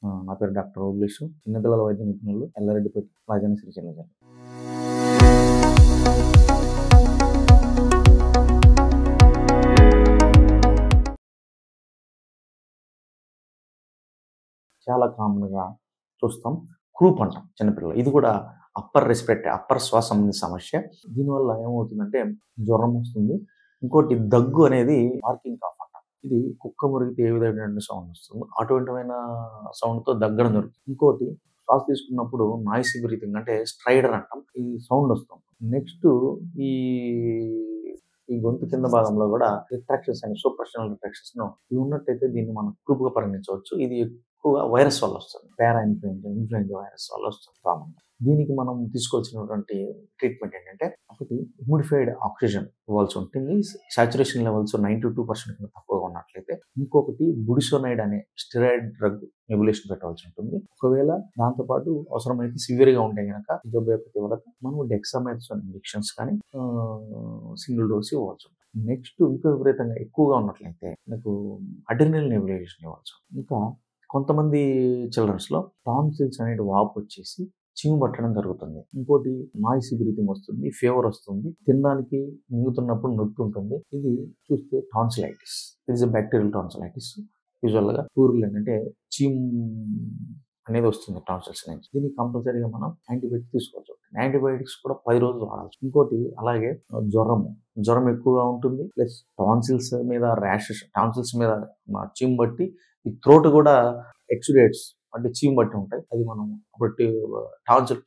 నా పేరు డాక్టర్ ఓబ్లేషు, చిన్నపిల్లల వైద్య నిపుణులు, ఎల్లారెడ్డిపేట, రాజన్న సిరిసిల్ల జిల్లా. చాలా కామన్‌గా చూస్తాం. క్రూప్ అంటాం చిన్నపిల్లలు. ఇది కూడా అప్పర్ శ్వాస సంబంధిత సమస్య. దీనివల్ల ఏమవుతుందంటే జ్వరం వస్తుంది. ఇంకోటి దగ్గు అనేది బార్కింగ్ కాఫ్ అంటాం. ఇది కుక్క మురిగితే ఏ విధమైన సౌండ్ వస్తుందో అటువంటిమైన సౌండ్‌తో దగ్గడం జరుగుతుంది. ఇంకోటి శ్వాస తీసుకున్నప్పుడు నాయిసీ బ్రీతింగ్ అంటే స్ట్రైడర్ అంటాం. ఈ సౌండ్ వస్తుంది. నెక్స్ట్ ఈ ఈ గొంతు కింద భాగంలో కూడా రిట్రాక్షన్స్ అని సూప్రాషనల్ రిట్రాక్షన్స్ ఇవి ఉన్నట్టయితే దీన్ని మనం క్రూప్‌గా పరిగణించవచ్చు. ఇది ఎక్కువగా వైరస్ వల్ల వస్తుంది. పారా ఇన్ఫ్లుయెంజా వైరస్ వల్ల వస్తుంది కామన్‌గా. దీనికి మనం తీసుకోవాల్సినటువంటి ట్రీట్మెంట్ ఏంటంటే, ఒకటి హ్యూమిడిఫైడ్ ఆక్సిజన్ ఇవ్వాల్సి ఉంటుంది. సాచురేషన్ లెవెల్స్ 92% కన్నా తక్కువగా ఉన్నట్లయితే. ఇంకొకటి బుడిసోనైడ్ అనే స్టెరాయిడ్ డ్రగ్ నెబులేషన్ పెట్టవలసి ఉంటుంది. ఒకవేళ దాంతోపాటు అవసరమైతే సివియర్‌గా ఉంటే గనక జబ్బు యొక్క తీవ్రత మనం డెక్సామెథాసోన్ ఇంజెక్షన్స్ కానీ సింగిల్ డోస్ ఇవ్వాల్సి ఉంటుంది. నెక్స్ట్ ఇంకా విపరీతంగా ఎక్కువగా ఉన్నట్లయితే మనకు అడ్రినల్ నెబులైజేషన్ ఇవ్వాల్సి ఉంటుంది. ఇంకా కొంతమంది చిల్డ్రన్స్‌లో టాన్సిల్స్ అనేది వాపు వచ్చేసి చీము పట్టడం జరుగుతుంది. ఇంకోటి నాయిసీ బ్రీతింగ్ వస్తుంది, ఫీవర్ వస్తుంది, తినడానికి మింగుతున్నప్పుడు నొప్పి ఉంటుంది. ఇది చూస్తే tonsillitis. It is a bacterial tonsillitis. యూజువల్‌గా పూర్లు ఏంటంటే చీము అనేది వస్తుంది టాన్సిల్స్ నుంచి. దీనికి కంపల్సరీగా మనం యాంటీబయాటిక్స్ తీసుకోవాల్సి ఉంటుంది. యాంటీబయాటిక్స్ కూడా 10 రోజులు వాడాలి. ఇంకోటి అలాగే జ్వరం ఎక్కువగా ఉంటుంది. ప్లస్ టాన్సిల్స్ మీద ర్యాషెస్, టాన్సిల్స్ మీద చీము బట్టి ఈ థ్రోట్ కూడా ఎక్సుడేట్స్ అంటే చీము బట్టి ఉంటాయి. అది మనం ఒకటి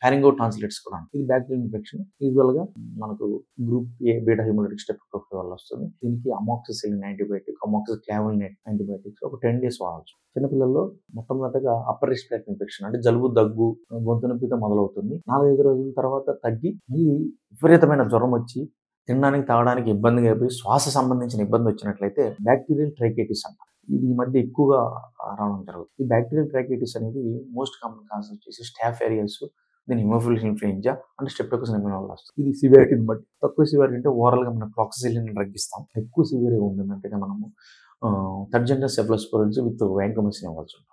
ఫారింగో టాన్సిలైటిస్ కూడా ఉంటుంది. ఇది బ్యాక్టీరియల్ ఇన్ఫెక్షన్. యూజువల్‌గా మనకు group A beta haemolytic streptococcus వల్ల వస్తుంది. దీనికి అమోక్సిసిలిన్ యాంటీబయాటిక్, అమోక్సిక్లావిన్ యాంటీబయాటిక్స్ ఒక 10 డేస్ వాడవచ్చు. చిన్నపిల్లల్లో మొట్టమొదటిగా అప్పర్ రెస్పిరేటరీ ఇన్ఫెక్షన్ అంటే జలుబు, దగ్గు, గొంతు నొప్పితో మొదలవుతుంది. 4-5 రోజుల తర్వాత తగ్గి మళ్ళీ విపరీతమైన జ్వరం వచ్చి తినడానికి, తాగడానికి ఇబ్బందిగా అయిపోయి శ్వాస సంబంధించిన ఇబ్బంది వచ్చినట్లయితే బ్యాక్టీరియల్ ట్రైకైటిస్ అంటారు. ఇది ఈ మధ్య ఎక్కువగా రావడం జరుగుతుంది. ఈ బ్యాక్టీరియల్ ట్రైకైటిస్ అనేది మోస్ట్ కామన్ కాజ్ వచ్చేసి స్టాఫ్ ఏరియాస్, దీని హిమోఫిలస్ ఇన్ఫ్లుయెంజా అంటే స్ట్రెప్టోకోకస్ నిమోనియా వల్ల వస్తుంది. ఇది సివియారిటీని బట్టి. తక్కువ సివియారిటీ అంటే ఓరల్‌గా మనం ఫ్లాక్సిసిలిన్ డ్రగ్ ఇస్తాం. ఎక్కువ సివియర్‌గా ఉంటుందంటే మనము థర్డ్ జనరల్ సెఫలోస్పోరిన్స్ విత్ వాంకోమిసిన్ ఇవ్వాల్సి ఉంటుంది.